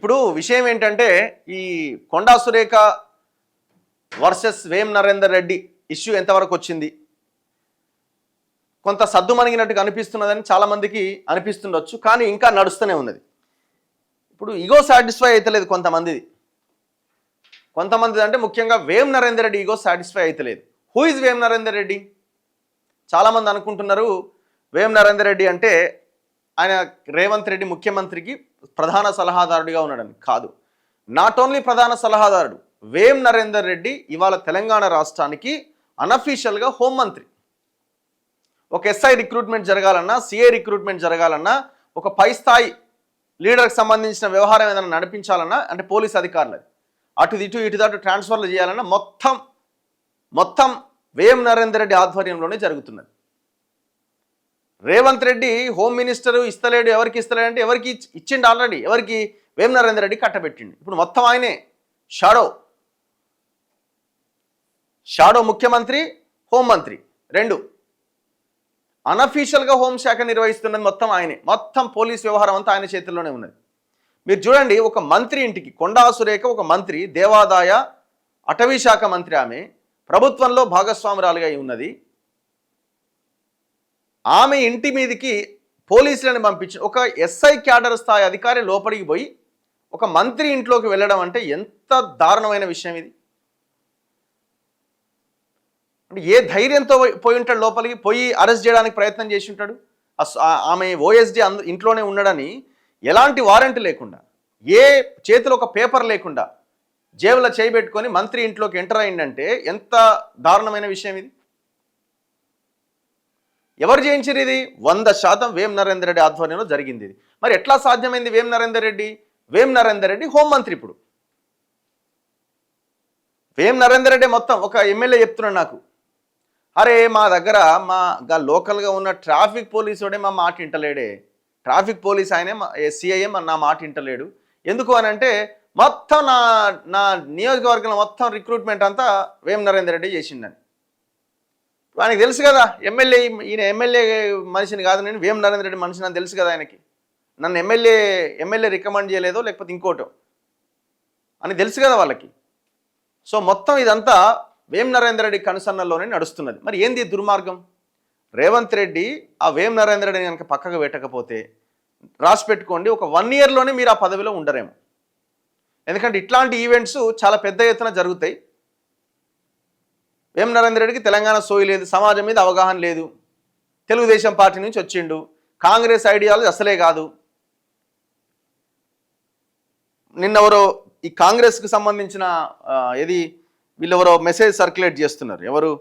ఇప్పుడు విషయం ఏంటంటే ఈ కొండా సురేఖ వర్సెస్ వేం నరేందర్ రెడ్డి ఇష్యూ ఎంతవరకు వచ్చింది, కొంత సద్దుమణిగినట్టుగా అనిపిస్తున్నదని చాలామందికి అనిపిస్తుండొచ్చు, కానీ ఇంకా నడుస్తూనే ఉన్నది. ఇప్పుడు ఈగో సాటిస్ఫై అవుతలేదు కొంతమంది అంటే ముఖ్యంగా వేం నరేందర్ రెడ్డి ఈగో సాటిస్ఫై అవుతలేదు. Who is Vem Narender Reddy? చాలామంది అనుకుంటున్నారు వేం నరేందర్ రెడ్డి అంటే ఆయన రేవంత్ రెడ్డి ముఖ్యమంత్రికి ప్రధాన సలహాదారుడిగా ఉన్నాడని. కాదు, నాట్ ఓన్లీ ప్రధాన సలహాదారుడు, వేం నరేందర్ రెడ్డి ఇవాళ తెలంగాణ రాష్ట్రానికి అనఫీషియల్గా హోంమంత్రి. ఒక ఎస్ఐ రిక్రూట్మెంట్ జరగాలన్నా, సిఐ రిక్రూట్మెంట్ జరగాలన్నా, ఒక పై స్థాయి లీడర్కి సంబంధించిన వ్యవహారం ఏదైనా నడిపించాలన్నా, అంటే పోలీస్ అధికారులు అటు ఇటు ట్రాన్స్ఫర్లు చేయాలన్నా మొత్తం వేం నరేందర్ రెడ్డి ఆధ్వర్యంలోనే జరుగుతున్నది. రేవంత్ రెడ్డి హోమ్ మినిస్టర్ ఇస్తలేడు, ఎవరికి ఇస్తలేడంటే ఎవరికి ఇచ్చిండు ఆల్రెడీ, ఎవరికి? వేం నరేందర్ రెడ్డి కట్టబెట్టిండు. ఇప్పుడు మొత్తం ఆయనే షాడో ముఖ్యమంత్రి, హోంమంత్రి రెండు. అనఫీషియల్గా హోంశాఖ నిర్వహిస్తున్నది మొత్తం ఆయనే. మొత్తం పోలీస్ వ్యవహారం అంతా ఆయన చేతుల్లోనే ఉన్నది. మీరు చూడండి, ఒక మంత్రి ఇంటికి, కొండా సురేఖ ఒక మంత్రి, దేవాదాయ అటవీ శాఖ మంత్రి, ఆమె ప్రభుత్వంలో భాగస్వామురాలుగా ఉన్నది. ఆమె ఇంటి మీదకి పోలీసులను పంపించి ఒక ఎస్ఐ క్యాడర్ స్థాయి అధికారి లోపలికి పోయి ఒక మంత్రి ఇంట్లోకి వెళ్ళడం అంటే ఎంత దారుణమైన విషయం ఇది. అంటే ఏ ధైర్యంతో పోయి ఉంటాడు లోపలికి, పోయి అరెస్ట్ చేయడానికి ప్రయత్నం చేసి ఉంటాడు. ఆమె ఓఎస్డీ ఇంట్లోనే ఉండడని ఎలాంటి వారెంట్ లేకుండా, ఏ చేతిలో ఒక పేపర్ లేకుండా జేబులో చేయబెట్టుకొని మంత్రి ఇంట్లోకి ఎంటర్ అయిందంటే ఎంత దారుణమైన విషయం ఇది. ఎవరు చేయించారు ఇది? 100% వేం నరేందర్ రెడ్డి ఆధ్వర్యంలో జరిగింది ఇది. మరి ఎట్లా సాధ్యమైంది? వేం నరేందర్ రెడ్డి హోంమంత్రి. ఇప్పుడు వేం నరేందర్ రెడ్డి మొత్తం ఒక ఎమ్మెల్యే చెప్తున్నాడు నాకు, అరే మా దగ్గర మా లోకల్గా ఉన్న ట్రాఫిక్ పోలీసు వాడే మా మాట వింటలేడే, ట్రాఫిక్ పోలీస్ ఆయనే సిఐఏ నా మాట వింటలేడు. ఎందుకు అని అంటే మొత్తం నా నియోజకవర్గంలో మొత్తం రిక్రూట్మెంట్ అంతా వేం నరేందర్ రెడ్డి చేసిండని. ఆయనకి తెలుసు కదా, ఈయన ఎమ్మెల్యే మనిషిని కాదు, నేను వేం నరేందర్ రెడ్డి మనిషిని అని తెలుసు కదా ఆయనకి. నన్ను ఎమ్మెల్యే రికమెండ్ చేయలేదో లేకపోతే ఇంకోటో అని తెలుసు కదా వాళ్ళకి. సో మొత్తం ఇదంతా వేం నరేందర్ రెడ్డి కనుసన్నల్లోనే నడుస్తున్నది. మరి ఏంది దుర్మార్గం? రేవంత్ రెడ్డి ఆ వేం నరేందర్ రెడ్డిని కనుక పక్కకు పెట్టకపోతే రాసి పెట్టుకోండి, ఒక 1 ఇయర్లోనే మీరు ఆ పదవిలో ఉండరేమో. ఎందుకంటే ఇట్లాంటి ఈవెంట్స్ చాలా పెద్ద ఎత్తున జరుగుతాయి. వేం నరేందర్ రెడ్డికి తెలంగాణ సోయి లేదు, సమాజం మీద అవగాహన లేదు, తెలుగుదేశం పార్టీ నుంచి వచ్చిండు, కాంగ్రెస్ ఐడియాలజీ అసలే కాదు. నిన్నెవరో ఈ కాంగ్రెస్కి సంబంధించిన వీళ్ళెవరో మెసేజ్ సర్క్యులేట్ చేస్తున్నారు. ఎవరు?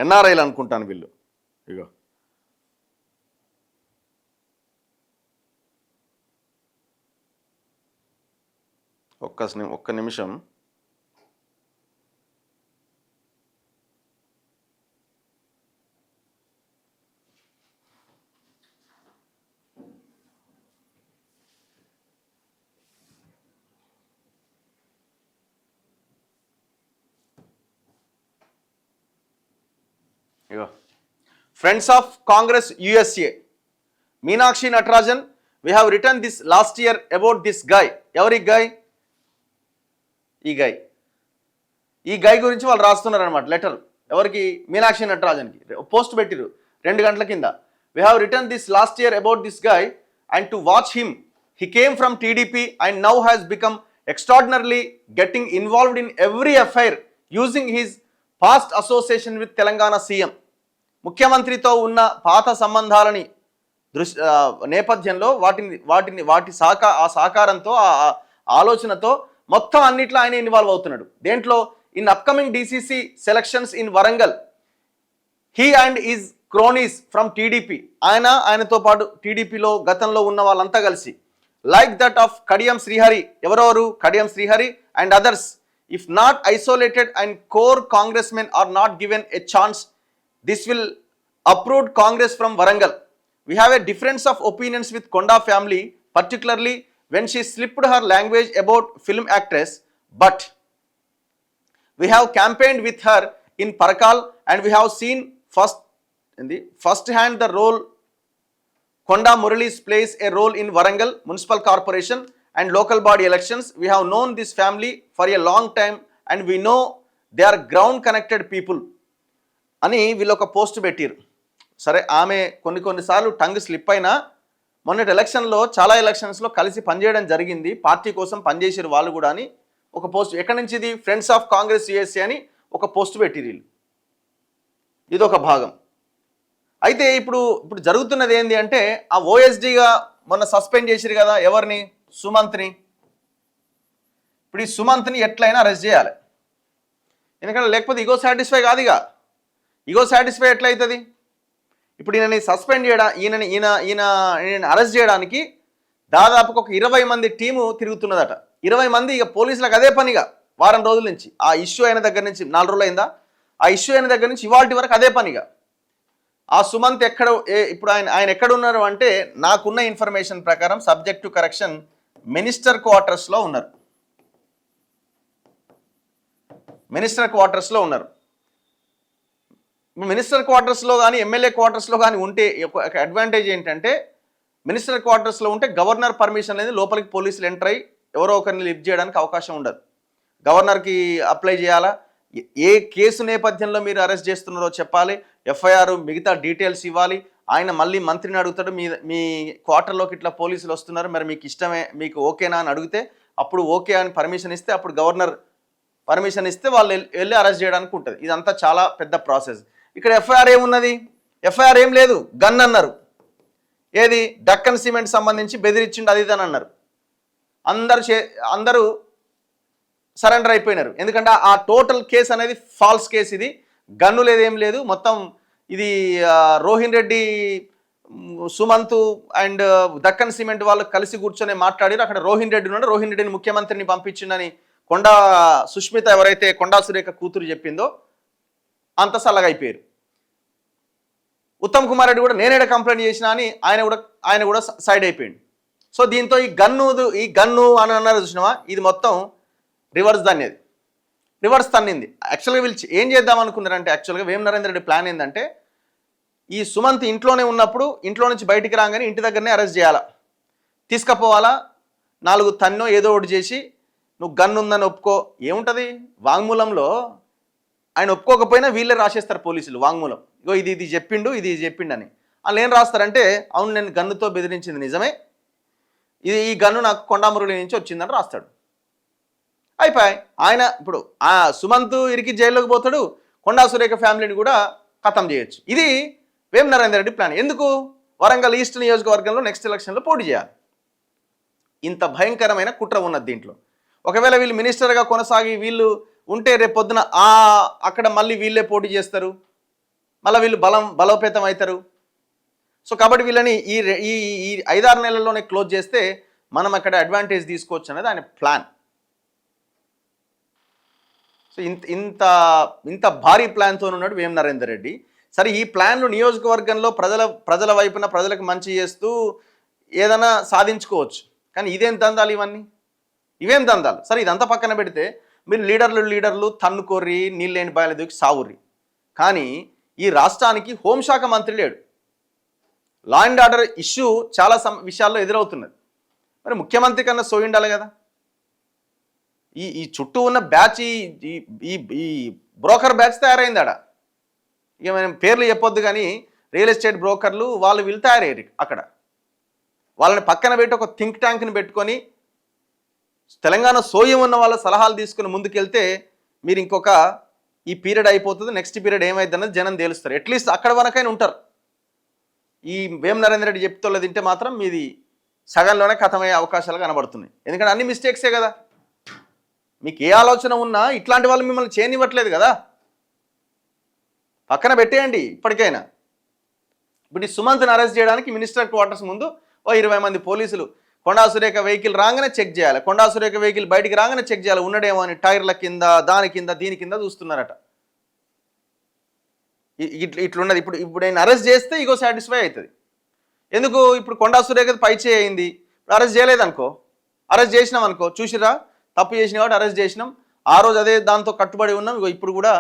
ఎన్ఆర్ఐలు అనుకుంటాను వీళ్ళు. ఇగో ఒక్క నిమిషం. Friends of Congress USA, Meenakshi Natarajan, we have written this last year about this guy. Every guy, ఈ గై గురించి వాళ్ళు రాస్తున్నారు అనమాట లెటర్. ఎవరికి? మీనాక్షి నటరాజన్కి పోస్ట్ పెట్టిరు 2 గంటల కింద. We have written this last year about this guy and to watch him. He came from TDP and now has become extraordinarily getting involved in every affair using his past association with Telangana CM. ముఖ్యమంత్రితో ఉన్న పాత సంబంధాలని నేపథ్యంలో వాటి సహకారంతో, ఆ ఆలోచనతో మొత్తం అన్నిట్లో ఆయన ఇన్వాల్వ్ అవుతున్నాడు. దేంట్లో? In upcoming DCC selections in Warangal, he and his cronies from TDP. ఆయనతో పాటు టీడీపీలో గతంలో ఉన్న వాళ్ళంతా కలిసి, like that of Kadiyam Srihari. ఎవరెవరు? Kadiyam Srihari and others. If not isolated and core congressmen are not given a chance, this will uproot Congress from Warangal. We have a difference of opinions with Konda family, particularly when she slipped her language about film actress, but we have campaigned with her in Parakal and we have seen first hand the role Konda Murali's plays a role in Warangal Municipal Corporation and local body elections. We have known this family for a long time and we know they are ground connected people. అని వీళ్ళు ఒక post పెట్టారు. సరే, ఆమె కొన్నిసార్లు tongue slip అయినా మొన్నటి ఎలక్షన్లో చాలా ఎలక్షన్స్లో కలిసి పనిచేయడం జరిగింది, పార్టీ కోసం పనిచేసారు వాళ్ళు కూడా అని ఒక పోస్ట్. ఎక్కడి నుంచి ఇది? ఫ్రెండ్స్ ఆఫ్ కాంగ్రెస్ యూఎస్ఏ అని ఒక పోస్ట్ పెట్టిరు వీళ్ళు. ఇది ఒక భాగం. అయితే ఇప్పుడు జరుగుతున్నది ఏంటి అంటే, ఆ ఓఎస్డీగా మొన్న సస్పెండ్ చేసిరు కదా ఎవరిని? సుమంత్ని. ఇప్పుడు ఈ సుమంత్ని ఎట్లయినా అరెస్ట్ చేయాలి, ఎందుకంటే లేకపోతే ఈగో సాటిస్ఫై కాదు. ఇక ఈగో సాటిస్ఫై ఎట్లయితుంది? ఇప్పుడు ఈయనని సస్పెండ్ చేయడం, ఈయన అరెస్ట్ చేయడానికి దాదాపుగా ఒక 20 మంది టీము తిరుగుతున్నదట. 20 మంది ఇక పోలీసులకు అదే పనిగా వారం రోజుల నుంచి, ఆ ఇష్యూ అయిన దగ్గర నుంచి 4 రోజులు అయిందా, ఆ ఇష్యూ అయిన దగ్గర నుంచి ఇవాల్టి వరకు అదే పనిగా. ఆ సుమంత్ ఇప్పుడు ఆయన ఎక్కడ ఉన్నారు అంటే, నాకున్న ఇన్ఫర్మేషన్ ప్రకారం సబ్జెక్ట్ టు కరెక్షన్ మినిస్టర్ క్వార్టర్స్లో ఉన్నారు. మినిస్టర్ క్వార్టర్స్లో కానీ ఎమ్మెల్యే క్వార్టర్స్లో కానీ ఉంటే ఒక అడ్వాంటేజ్ ఏంటంటే, మినిస్టర్ క్వార్టర్స్లో ఉంటే గవర్నర్ పర్మిషన్ అనేది లోపలికి పోలీసులు ఎంటర్ అయ్యి ఎవరో ఒకరిని లిఫ్ట్ చేయడానికి అవకాశం ఉండదు. గవర్నర్కి అప్లై చేయాలా, ఏ కేసు నేపథ్యంలో మీరు అరెస్ట్ చేస్తున్నారో చెప్పాలి, ఎఫ్ఐఆర్ మిగతా డీటెయిల్స్ ఇవ్వాలి. ఆయన మళ్ళీ మంత్రిని అడుగుతాడు, మీ క్వార్టర్లోకి ఇట్లా పోలీసులు వస్తున్నారు, మరి మీకు ఇష్టమే, మీకు ఓకేనా అని అడిగితే అప్పుడు ఓకే అని పర్మిషన్ ఇస్తే, అప్పుడు గవర్నర్ పర్మిషన్ ఇస్తే వాళ్ళు వెళ్ళి అరెస్ట్ చేయడానికి ఉంటుంది. ఇదంతా చాలా పెద్ద ప్రాసెస్. ఇక్కడ ఎఫ్ఐఆర్ ఏమున్నది? ఎఫ్ఐఆర్ ఏం లేదు, గన్ అన్నారు. ఏది? డక్కన్ సిమెంట్ సంబంధించి బెదిరించిండు అది ఇది అని అన్నారు. అందరూ సరెండర్ అయిపోయినారు, ఎందుకంటే ఆ టోటల్ కేసు అనేది ఫాల్స్ కేసు. ఇది గన్ను లేదేం లేదు, మొత్తం ఇది రోహిన్ రెడ్డి, సుమంత్ అండ్ దక్కన్ సిమెంట్ వాళ్ళు కలిసి కూర్చొని మాట్లాడారు. అక్కడ రోహిన్ రెడ్డి ఉన్నాడు, రోహిన్ రెడ్డిని ముఖ్యమంత్రిని పంపించిందని కొండా సుష్మిత, ఎవరైతే కొండా సురేఖ కూతురు చెప్పిందో, అంత సల్లగా అయిపోయారు. ఉత్తమ్ కుమార్ రెడ్డి కూడా నేనేడ కంప్లైంట్ చేసినా అని ఆయన కూడా సైడ్ అయిపోయింది. సో దీంతో ఈ గన్ను అని అన్నారు చూసినావా, ఇది మొత్తం రివర్స్ తన్నింది. యాక్చువల్గా వీళ్ళు ఏం చేద్దాం అనుకున్నారంటే, యాక్చువల్గా వేం నరేందర్ రెడ్డి ప్లాన్ ఏంటంటే, ఈ సుమంత్ ఇంట్లోనే ఉన్నప్పుడు ఇంట్లో నుంచి బయటికి రాగానే ఇంటి దగ్గరనే అరెస్ట్ చేయాలా, తీసుకుపోవాలా, 4 తన్నో ఏదో ఒకటి చేసి నువ్వు గన్ ఉందని ఒప్పుకో. ఏముంటుంది వాంగ్మూలంలో? ఆయన ఒప్పుకోకపోయినా వీళ్ళే రాసేస్తారు పోలీసులు వాంగ్మూలం, ఇగో ఇది చెప్పిండు అని. వాళ్ళు ఏం రాస్తారంటే, అవును నేను గన్నుతో బెదిరించింది నిజమే, ఈ గన్ను నాకు కొండా మురళి నుంచి వచ్చిందని రాస్తాడు. అయిపోయి ఆయన ఇప్పుడు ఆ సుమంత్ ఇరికి జైల్లోకి పోతాడు, కొండా సురేఖ ఫ్యామిలీని కూడా ఖతం చేయొచ్చు. ఇది వేం నరేందర్ రెడ్డి ప్లాన్. ఎందుకు? వరంగల్ ఈస్ట్ నియోజకవర్గంలో నెక్స్ట్ ఎలక్షన్లో పోటీ చేయాలి. ఇంత భయంకరమైన కుట్ర ఉన్నది దీంట్లో. ఒకవేళ వీళ్ళు మినిస్టర్గా కొనసాగి వీళ్ళు ఉంటే రేపు పొద్దున అక్కడ మళ్ళీ వీళ్ళే పోటీ చేస్తారు, మళ్ళీ వీళ్ళు బలోపేతం అవుతారు. సో కాబట్టి వీళ్ళని ఈ 5-6 నెలల్లోనే క్లోజ్ చేస్తే మనం అక్కడ అడ్వాంటేజ్ తీసుకోవచ్చు అనేది ఆయన ప్లాన్. సో ఇంత భారీ ప్లాన్తో ఉన్నాడు వేం నరేందర్ రెడ్డి. సరే, ఈ ప్లాన్లు నియోజకవర్గంలో ప్రజల వైపున ప్రజలకు మంచి చేస్తూ ఏదైనా సాధించుకోవచ్చు, కానీ ఇవేం దందాలు? ఇవేం దందాలు? సరే, ఇదంతా పక్కన పెడితే మీరు లీడర్లు తన్నుకోర్రి, నీళ్ళేని బాయలు దూకి సావుర్రి, కానీ ఈ రాష్ట్రానికి హోంశాఖ మంత్రి లేడు. లా అండ్ ఆర్డర్ ఇష్యూ చాలా విషయాల్లో ఎదురవుతున్నది. మరి ముఖ్యమంత్రి కన్నా సోయిండాలి కదా. ఈ చుట్టూ ఉన్న బ్యాచ్, ఈ బ్రోకర్ బ్యాచ్ తయారైంది ఆడ. ఇక మనం పేర్లు చెప్పొద్దు, కానీ రియల్ ఎస్టేట్ బ్రోకర్లు వీళ్ళు తయారయ్యారు అక్కడ. వాళ్ళని పక్కన పెట్టి ఒక థింక్ ట్యాంక్ని పెట్టుకొని తెలంగాణ సోయం ఉన్న వాళ్ళ సలహాలు తీసుకుని ముందుకెళ్తే మీరు ఈ పీరియడ్ అయిపోతుంది, నెక్స్ట్ పీరియడ్ ఏమైంది అన్నది జనం తేలుస్తారు. అట్లీస్ట్ అక్కడ వరకైనా ఉంటారు. ఈ వేం నరేందర్ రెడ్డి చెప్తోళ్ళ తింటే మాత్రం మీది సగంలోనే ఖతమయ్యే అవకాశాలు కనబడుతున్నాయి. ఎందుకంటే అన్ని మిస్టేక్సే కదా. మీకు ఏ ఆలోచన ఉన్నా ఇట్లాంటి వాళ్ళు మిమ్మల్ని చేయనివ్వట్లేదు కదా, పక్కన పెట్టేయండి ఇప్పటికైనా. ఇప్పుడు ఈ సుమంత్ని అరెస్ట్ చేయడానికి మినిస్టర్ క్వార్టర్స్ ముందు 20 మంది పోలీసులు కొండా సురేఖ వెహికల్ రాగానే చెక్ చేయాలి, కొండా సురేఖ వెహికల్ బయటికి రాగానే చెక్ చేయాలి, ఉన్నడేమో అని టైర్ల కింద దీని కింద చూస్తున్నారట. ఇట్లున్నది. ఇప్పుడు నేను అరెస్ట్ చేస్తే ఇగో సాటిస్ఫై అవుతుంది. ఎందుకు? ఇప్పుడు కొండా సురేఖ పై చేయింది, ఇప్పుడు అరెస్ట్ చేయలేదనుకో, అరెస్ట్ చేసినాం అనుకో, చూసిరా తప్పు చేసిన కాబట్టి అరెస్ట్ చేసినాం, ఆ రోజు అదే దాంతో కట్టుబడి ఉన్నాం, ఇగో ఇప్పుడు కూడా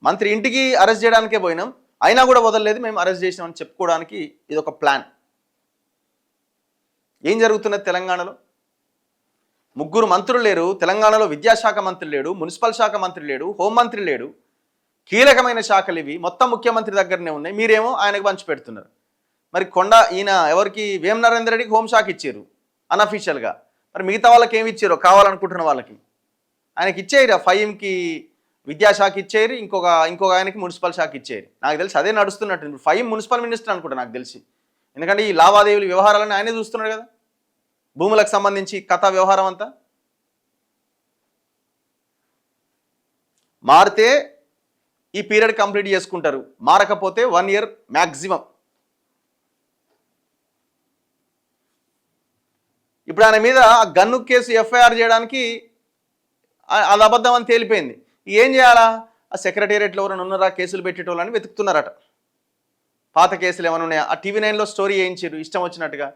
మంత్రి ఇంటికి అరెస్ట్ చేయడానికే పోయినాం, అయినా కూడా వదలలేదు, మేము అరెస్ట్ చేసినామని చెప్పుకోవడానికి ఇది ఒక ప్లాన్. ఏం జరుగుతున్నది తెలంగాణలో? ముగ్గురు మంత్రులు లేరు తెలంగాణలో. విద్యాశాఖ మంత్రి లేడు, మున్సిపల్ శాఖ మంత్రి లేడు, హోంమంత్రి లేడు. కీలకమైన శాఖలు ఇవి మొత్తం ముఖ్యమంత్రి దగ్గరనే ఉన్నాయి. మీరేమో ఆయనకు పంచి పెడుతున్నారు. మరి ఈయన ఎవరికి, వేం నరేందర్ రెడ్డికి హోంశాఖ ఇచ్చారు అన్అఫీషియల్గా. మరి మిగతా వాళ్ళకి ఏమి ఇచ్చారో, కావాలనుకుంటున్న వాళ్ళకి ఆయనకి ఇచ్చేయరు. ఫైమ్కి విద్యాశాఖ ఇచ్చేయరు, ఇంకొక ఆయనకి మున్సిపల్ శాఖ ఇచ్చేయరు. నాకు తెలిసి అదే నడుస్తున్నట్టు. ఇప్పుడు ఫైమ్ మున్సిపల్ మినిస్టర్ అనుకుంటా నాకు తెలిసి, ఎందుకంటే ఈ లావాదేవీలు వ్యవహారాలని ఆయనే చూస్తున్నాడు కదా, భూములకు సంబంధించి కథా వ్యవహారం అంతా. మారితే ఈ పీరియడ్ కంప్లీట్ చేసుకుంటారు, మారకపోతే 1 year మ్యాక్సిమం. ఇప్పుడు ఆయన మీద గన్ను కేసు ఎఫ్ఐఆర్ చేయడానికి అది అబద్ధం అని తేలిపోయింది. ఏం చేయాలా? ఆ సెక్రటేరియట్లో ఎవరైనా ఉన్నారా కేసులు పెట్టేటోళ్ళని వెతుకుతున్నారట. పాత కేసులు ఏమైనా ఉన్నాయా? ఆ TV9లో స్టోరీ వేయించారు ఇష్టం వచ్చినట్టుగా.